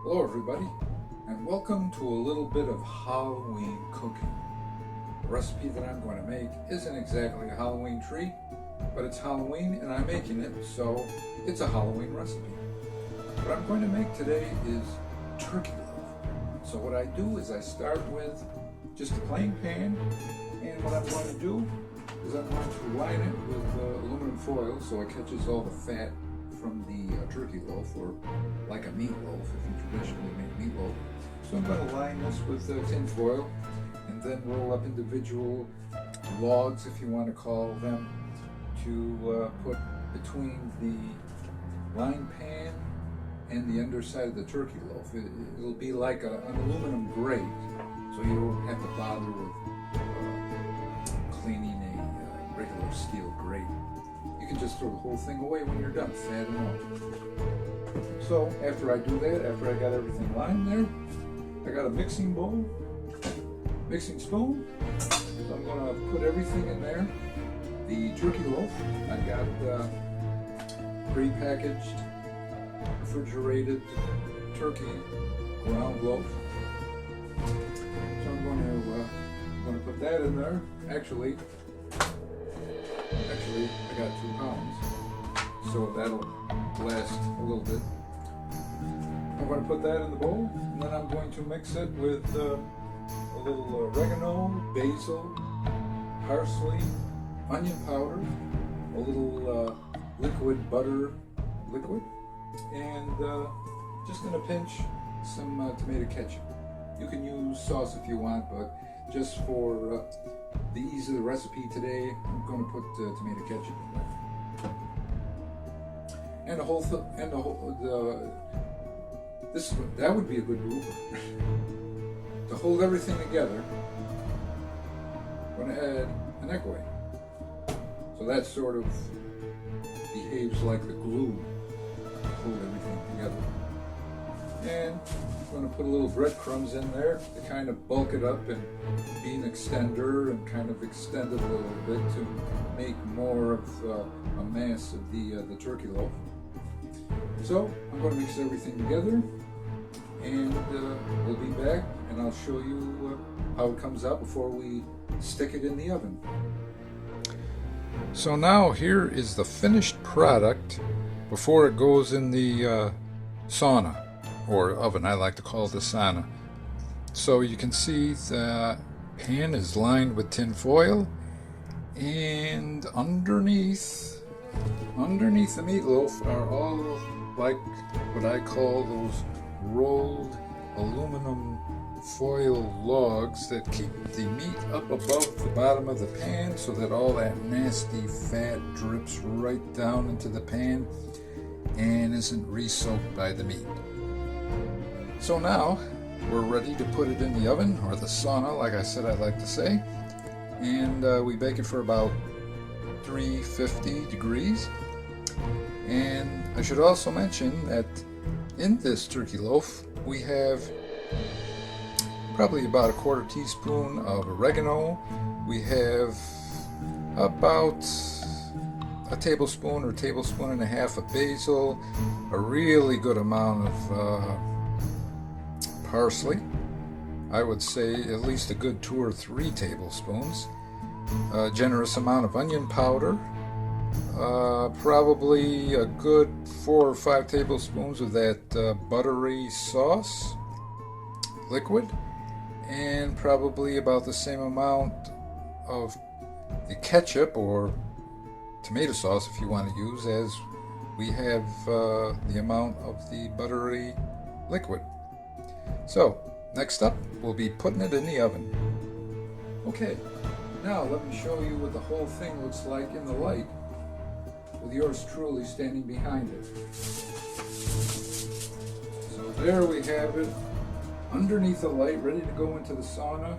Hello everybody, and welcome to a little bit of Halloween cooking. The recipe that I'm going to make isn't exactly a Halloween treat, but it's Halloween and I'm making it, so it's a Halloween recipe. What I'm going to make today is turkey loaf. So what I do is I start with just a plain pan, and what I'm going to do is I'm going to line it with aluminum foil so it catches all the fat from the turkey loaf, or like a meatloaf if you traditionally make meatloaf. So I'm going to line this with tin foil and then roll up individual logs, if you want to call them, to put between the lined pan and the underside of the turkey loaf. It'll be like an aluminum grate, so you don't have to bother with cleaning a regular steel grate. You can just throw the whole thing away when you're done, fat and all. So after I do that, after I got everything lined there, I got a mixing bowl, mixing spoon. So I'm going to put everything in there. The turkey loaf, I got pre-packaged, refrigerated turkey ground loaf. So I'm going to put that in there. Actually, I got 2 pounds, so that'll last a little bit. I'm going to put that in the bowl, and then I'm going to mix it with a little oregano, basil, parsley, onion powder, a little liquid butter liquid, and just in a pinch some tomato ketchup. You can use sauce if you want, but just for the ease of the recipe today, I'm going to put tomato ketchup in there. And that would be a good blooper. To hold everything together, I'm going to add an egg white. So that sort of behaves like the glue to hold everything together. And I'm going to put a little breadcrumbs in there to kind of bulk it up and be an extender and kind of extend it a little bit to make more of a mass of the turkey loaf. So I'm going to mix everything together, and we'll be back and I'll show you how it comes out before we stick it in the oven. So now here is the finished product before it goes in the sauna, or oven. I like to call it the sauna. So you can see the pan is lined with tin foil, and underneath the meatloaf are all like what I call those rolled aluminum foil logs that keep the meat up above the bottom of the pan so that all that nasty fat drips right down into the pan and isn't re-soaked by the meat. So now we're ready to put it in the oven, or the sauna, like I said I like to say, and we bake it for about 350 degrees. And I should also mention that in this turkey loaf we have probably about a 1/4 teaspoon of oregano. We have about a tablespoon or tablespoon and a half of basil, a really good amount of parsley. I would say at least a good 2 or 3 tablespoons. A generous amount of onion powder, probably a good 4 or 5 tablespoons of that buttery sauce liquid, and probably about the same amount of the ketchup or tomato sauce, if you want to use, as we have the amount of the buttery liquid. So next up, we'll be putting it in the oven. Okay, now let me show you what the whole thing looks like in the light, with yours truly standing behind it. So there we have it, underneath the light, ready to go into the sauna.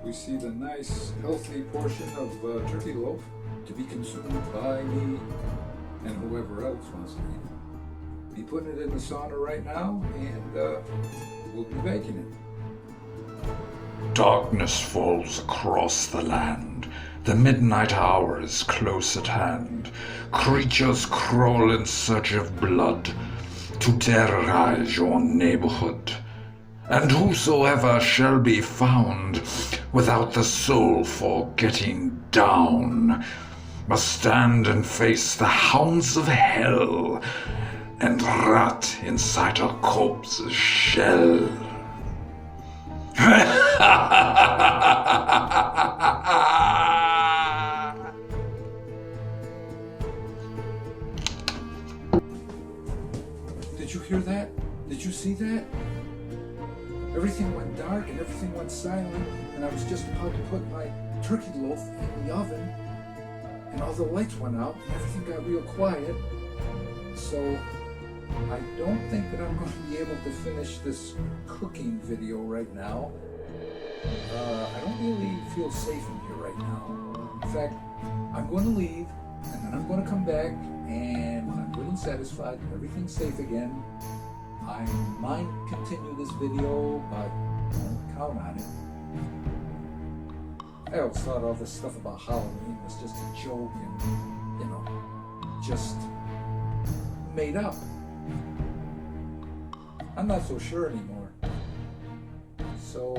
We see the nice, healthy portion of turkey loaf to be consumed by me and whoever else wants to eat it. Be putting it in the sauna right now, and we'll be baking it. Darkness falls across the land. The midnight hour is close at hand. Creatures crawl in search of blood. to terrorize your neighborhood. And whosoever shall be found without the soul for getting down must stand and face the hounds of hell and rot inside a corpse's shell. Did you hear that? Did you see that? Everything went dark and everything went silent, and I was just about to put my turkey loaf in the oven, and all the lights went out and everything got real quiet. So I don't think that I'm going to be able to finish this cooking video right now. I don't really feel safe in here right now. In fact, I'm going to leave, and then I'm going to come back, and when I'm good and satisfied and everything's safe again, I might continue this video, but don't count on it. I always thought all this stuff about Halloween was just a joke and, just made up. I'm not so sure anymore. So,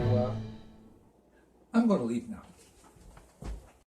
I'm going to leave now.